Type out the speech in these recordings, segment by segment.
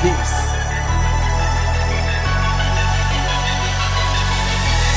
Peace.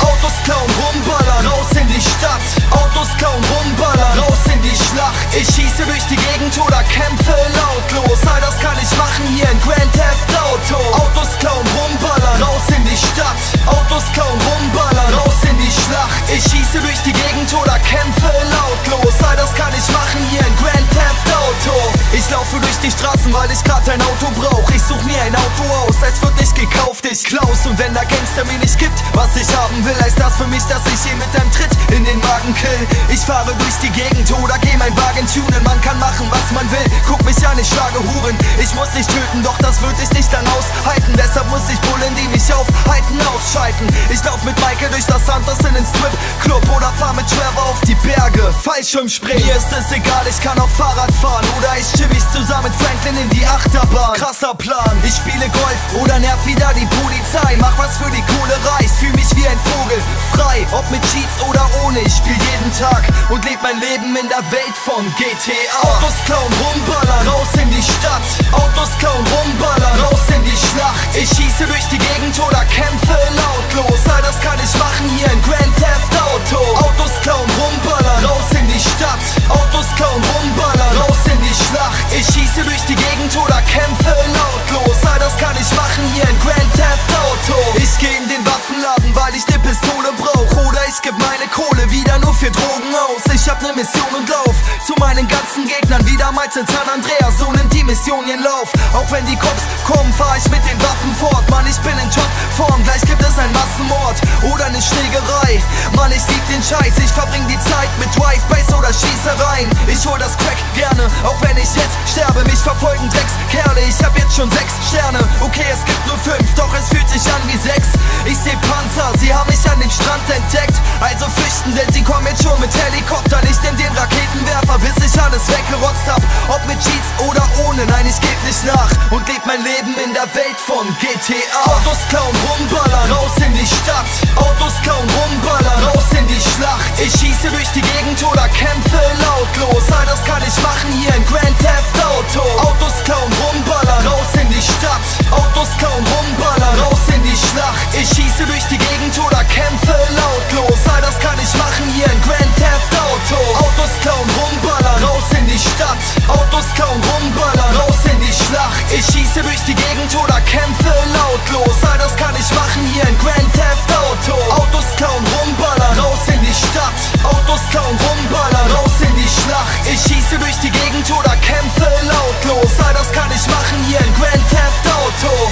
Autos klauen, rumballern, raus in die Stadt. Autos klauen, rumballern, raus in die Schlacht. Ich schieße durch die Gegend oder kämpfe lautlos. All das kann ich machen hier in Grand Theft Auto. Autos klauen, rumballern, raus in die Stadt. Autos klauen, rumballern, raus in die Schlacht. Ich schieße durch die Gegend oder kämpfe lautlos. All das kann ich machen hier in Grand Theft Auto. Ich laufe durch die Straßen, weil ich grad ein Auto brauch. Ich such mir ein Auto aus, es wird nicht gekauft, ich klaus. Und wenn der Gangster mir nicht gibt, was ich haben will, heißt das für mich, dass ich ihn mit einem Tritt in den Magen kill. Ich fahre durch die Gegend oder geh mein Wagen tunen. Man kann machen, was man will, guck mich an, ich schlage Huren. Ich muss dich töten, doch das würde ich nicht lang aushalten. Deshalb muss ich Bullen, die mich aufhalten, ausschalten. Ich lauf mit Michael durch das Santos in den Strip-Club oder fahr mit Trevor auf die Berge, Fallschirmspringen. Mir ist es egal, ich kann auf Fahrrad fahren oder ich chill mich zusammen mit Franklin in die Achterbahn. Krasser Plan, ich spiele Golf oder nerv wieder die Polizei. Mach was für die Kohle reicht, fühl mich wie ein Vogel, frei, ob mit Cheats oder ohne. Ich spiel jeden Tag und leb mein Leben in der Welt von GTA. Autos klauen, rumballern, raus in die Stadt. Autos klauen, rumballern, raus in die Schlacht. Ich schieße durch die Gegend oder kämpfe lautlos. All das kann ich machen hier in Grand Theft Auto. Autos klauen, rumballern, raus in die Stadt. Autos klauen, rumballern, raus in die Schlacht. Ich schieße durch die Gegend oder kämpfe lautlos. All das kann ich machen hier in Grand Theft Auto. Ich geh in den Waffenladen, weil ich ne Pistole brauch. Oder ich geb meine Kohle wieder nur für Drogen aus. Ich hab ne Mission und lauf zu meinen ganzen Gegnern wie damals in San Andreas. So nimmt die Mission ihren Lauf. Auch wenn die Cops kommen, fahr ich mit den Waffen fort. Mann, ich bin in Topform, gleich gibt es einen Massenmord oder ne Schlägerei. Mann, ich lieb den Scheiß, ich verbring die Zeit mit Drive-Bys oder Schießereien. Ich hol das Crack gerne, auch wenn ich jetzt sterbe. Mich verfolgen Dreckskerle, ich hab jetzt schon 6 Sterne. Okay, es gibt nur 5, doch es fühlt sich an wie 6. Ich seh Panzer, sie haben mich an dem Strand entdeckt. Also flüchten, denn sie kommen jetzt schon mit Helikoptern. Ich nehm den Raketenwerfer, bis ich alles weggerotzt hab. Ob mit Cheats oder ohne, nein, ich geb nicht nach und leb mein Leben in der Welt von GTA. Autos klauen, rumballern, raus in die Stadt. Autos klauen, rumballern, raus in die Schlacht. Ich schieße durch die Gegend oder kämpfe lautlos. All das kann ich machen hier in Grand Theft Auto. Autos klauen, rumballern, raus in die Stadt. Autos klauen, rumballern, raus in die Schlacht. Ich schieße durch die Gegend oder kämpfe lautlos. All das kann ich machen hier in Grand Theft Auto. Autos klauen, rumballern, raus in die Stadt. Autos klauen, rumballern, raus in die Schlacht. Ich schieße durch die Gegend oder kämpfe lautlos. All das kann ich machen hier in Grand Theft Auto. Autos klauen, rumballern, raus in die Stadt. Autos klauen, rumballern, raus in die Schlacht. Ich schieße durch die Gegend oder kämpfe lautlos. All das kann ich machen hier in Grand Theft Auto.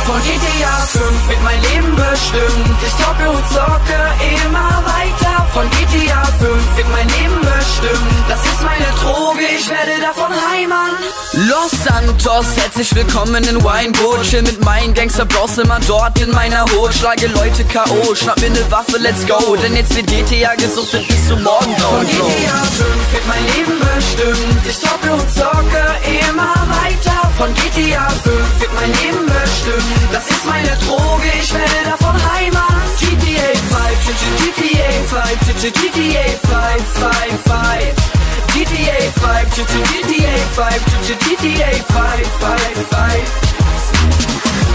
Von GTA 5 wird mein Leben bestimmt. Ich zocke und zocke immer weiter. Von GTA 5 wird mein Leben bestimmt. Das ist meine Droge, ich werde davon heimern. Los Santos, herzlich willkommen in Winewood. Chill mit meinen Gangster-Bros immer dort in meiner Hut. Schlage Leute K.O., schnapp mir ne Waffe, let's go. Denn jetzt wird GTA gesuchtet bis zum Morgen. Von GTA 5 wird mein Leben bestimmt. Ich zocke und zocke immer weiter. Von GTA 5 wird mein Leben bestimmt. Das ist meine Droge, ich werde davon heimern. GTA 5, GTA 5, GTA 5, 5, 5. GTA 5, GTA 5, GTA 5, 5, 5.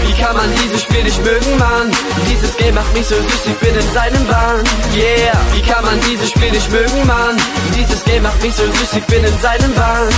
Wie kann man dieses Spiel nicht mögen, Mann? Dieses Game macht mich so süchtig, bin in seinem Bann. Yeah, wie kann man dieses Spiel nicht mögen, Mann? Dieses Game macht mich so süchtig, bin in seinem Bann.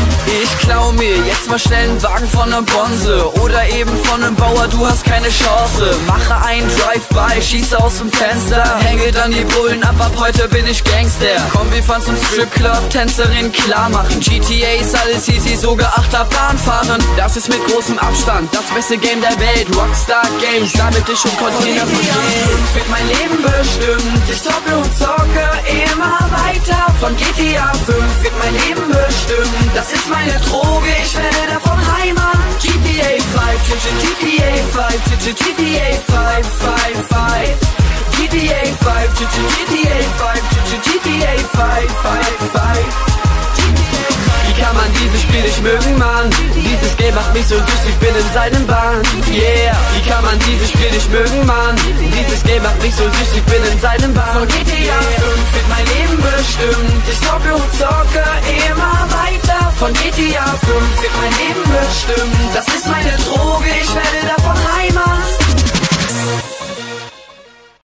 Ich klau mir jetzt mal schnell einen Wagen von nem Bonze oder eben von nem Bauer, du hast keine Chance. Mache einen Drive-By, schieße aus dem Fenster, hänge dann die Bullen ab heute bin ich Gangster. Komm, wir fahren zum Stripclub, Tänzerin klar machen. GTA ist alles easy, sogar Achterbahn fahren. Das ist mit großem Abstand das beste Game der Welt. Rockstar Games, damit ich schon Container von GTA wird mein Leben bestimmt. Ich zocke und zocke immer weiter. Von GTA 5 wird mein Leben bestimmt. Das ist meine Droge, ich werde davon heimern. GTA 5, GTA 5, 5, 5. GTA 5, GTA 5, GTA 5, 5, 5. Wie kann man dieses Spiel nicht mögen, Mann? Dieses Game macht mich so süß, ich bin in seinem Bann. Yeah, wie kann man dieses Spiel nicht mögen, Mann? Dieses Game macht mich so süß, ich bin in seinem Bann. Von GTA 5 wird mein Leben bestimmt. Ich zocke und zocke immer weiter. Von GTA 5 wird mein Leben bestimmt. Das ist meine Droge.